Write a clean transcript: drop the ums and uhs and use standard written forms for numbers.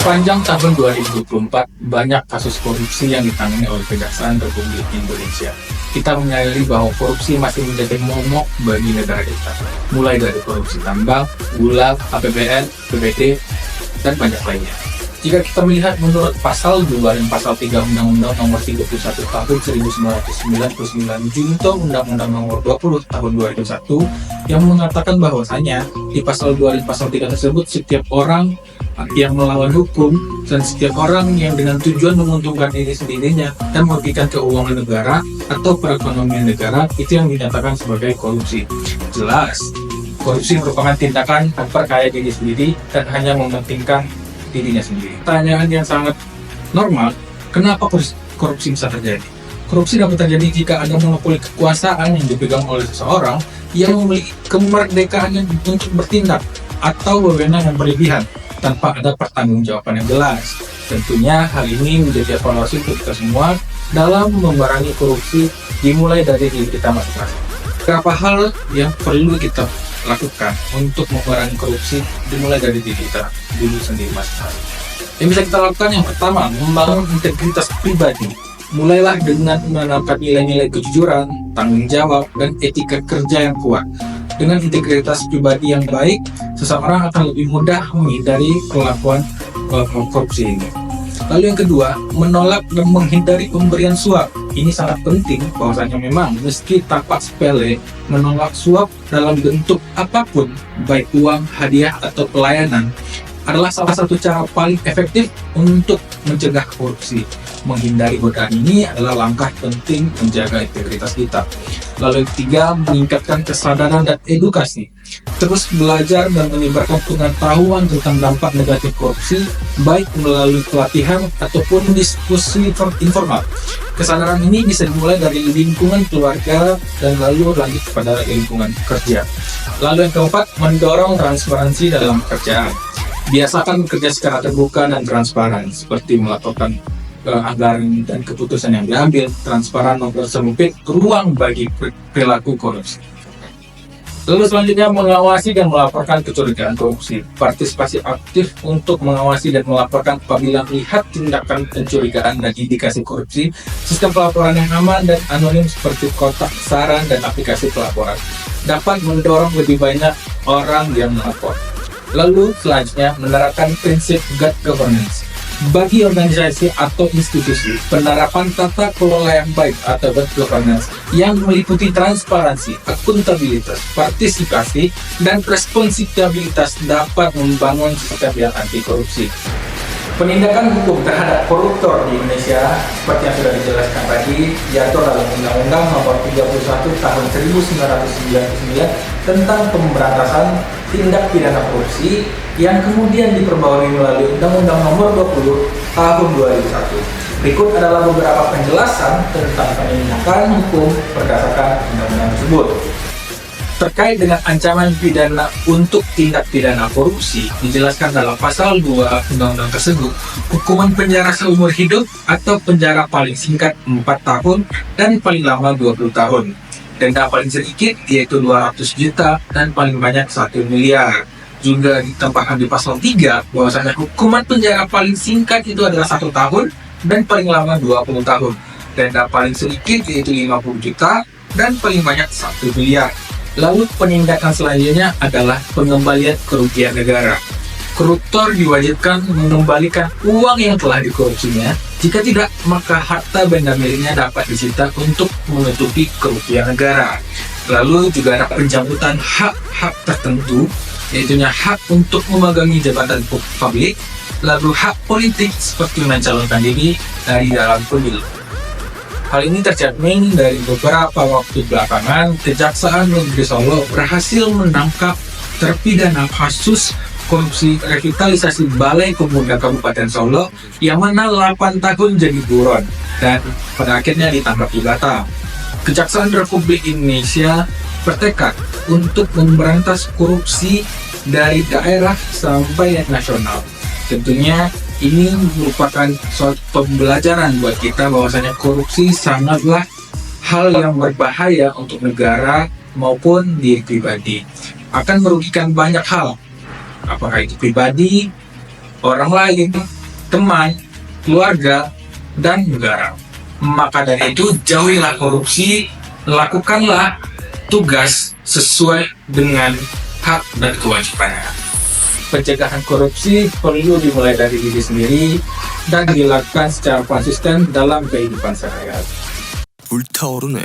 Sepanjang tahun 2024, banyak kasus korupsi yang ditangani oleh Kejaksaan Republik Indonesia. Kita menyadari bahwa korupsi masih menjadi momok bagi negara kita, mulai dari korupsi tambang, gula, APBN, PBT, dan banyak lainnya. Jika kita melihat menurut pasal 2 dan pasal 3 Undang-Undang Nomor 31 Tahun 1999 Junto Undang-Undang Nomor 20 Tahun 2001 yang mengatakan bahwasanya di pasal 2 dan pasal 3 tersebut setiap orang yang melawan hukum dan setiap orang yang dengan tujuan menguntungkan diri sendirinya dan merugikan keuangan negara atau perekonomian negara itu yang dinyatakan sebagai korupsi. Jelas, korupsi merupakan tindakan memperkaya diri sendiri dan hanya mementingkan dirinya sendiri. Pertanyaan yang sangat normal, kenapa korupsi bisa terjadi? Korupsi dapat terjadi jika ada monopoli kekuasaan yang dipegang oleh seseorang yang memiliki kemerdekaan untuk bertindak atau wewenang yang berlebihan tanpa ada pertanggungjawaban yang jelas. Tentunya hal ini menjadi evaluasi untuk kita semua dalam memerangi korupsi dimulai dari diri kita masing-masing. Beberapa hal yang perlu kita lakukan untuk memerangi korupsi dimulai dari diri kita dulu sendiri masing-masing. Yang bisa kita lakukan yang pertama, membangun integritas pribadi. Mulailah dengan menanamkan nilai-nilai kejujuran, tanggung jawab, dan etika kerja yang kuat. Dengan integritas pribadi yang baik, seseorang akan lebih mudah menghindari perlakuan korupsi ini. Lalu yang kedua, menolak dan menghindari pemberian suap. Ini sangat penting bahwasanya memang meski tampak sepele, menolak suap dalam bentuk apapun, baik uang, hadiah, atau pelayanan, adalah salah satu cara paling efektif untuk mencegah korupsi. Menghindari godaan ini adalah langkah penting menjaga integritas kita. Lalu yang ketiga, meningkatkan kesadaran dan edukasi. Terus belajar dan menyebarkan pengetahuan tentang dampak negatif korupsi, baik melalui pelatihan ataupun diskusi informal. Kesadaran ini bisa dimulai dari lingkungan keluarga dan lalu lanjut kepada lingkungan kerja. Lalu yang keempat, mendorong transparansi dalam pekerjaan. Biasakan bekerja secara terbuka dan transparan, seperti melaporkan anggaran dan keputusan yang diambil. Transparan mempersempit ruang bagi perilaku korupsi. Lalu selanjutnya, mengawasi dan melaporkan kecurigaan korupsi. Partisipasi aktif untuk mengawasi dan melaporkan apabila melihat tindakan pencurigaan dan indikasi korupsi. Sistem pelaporan yang aman dan anonim seperti kotak saran dan aplikasi pelaporan dapat mendorong lebih banyak orang yang melapor. Lalu selanjutnya, menerapkan prinsip good governance. Bagi organisasi atau institusi, penerapan tata kelola yang baik atau good governance yang meliputi transparansi, akuntabilitas, partisipasi, dan responsibilitas dapat membangun sistem yang anti korupsi. Penindakan hukum terhadap koruptor di Indonesia seperti yang sudah dijelaskan tadi diatur dalam Undang-Undang Nomor 31 Tahun 1999 tentang pemberantasan tindak pidana korupsi yang kemudian diperbarui melalui Undang-Undang Nomor 20 Tahun 2001. Berikut adalah beberapa penjelasan tentang penindakan hukum berdasarkan undang-undang tersebut. Terkait dengan ancaman pidana untuk tindak pidana korupsi, dijelaskan dalam pasal 2 undang-undang tersebut, hukuman penjara seumur hidup atau penjara paling singkat 4 tahun dan paling lama 20 tahun. Denda paling sedikit yaitu 200 juta dan paling banyak 1 miliar. Juga ditambahkan di pasal 3 bahwasanya hukuman penjara paling singkat itu adalah 1 tahun dan paling lama 20 tahun. Denda paling sedikit yaitu 50 juta dan paling banyak 1 miliar. Lalu penindakan selanjutnya adalah pengembalian kerugian negara. Koruptor diwajibkan mengembalikan uang yang telah dikorupsinya. Jika tidak, maka harta benda miliknya dapat disita untuk menutupi kerugian negara. Lalu juga ada pencabutan hak-hak tertentu, yaitu hak untuk memegangi jabatan publik, lalu hak politik seperti mencalonkan diri dari dalam pemilu. Hal ini tercermin dari beberapa waktu belakangan, Kejaksaan Negeri Solo berhasil menangkap terpidana kasus korupsi revitalisasi Balai Pemuda Kabupaten Solo yang mana 8 tahun jadi buron dan pada akhirnya ditangkap di Batam. Kejaksaan Republik Indonesia bertekad untuk memberantas korupsi dari daerah sampai nasional. Tentunya ini merupakan suatu pembelajaran buat kita bahwasanya korupsi sangatlah hal yang berbahaya untuk negara maupun diri pribadi. Akan merugikan banyak hal, apakah itu pribadi, orang lain, teman, keluarga, dan negara. Maka dari itu, jauhilah korupsi, lakukanlah tugas sesuai dengan hak dan kewajibannya. Pencegahan korupsi perlu dimulai dari diri sendiri dan dilakukan secara konsisten dalam kehidupan sehari-hari. 불타오르네.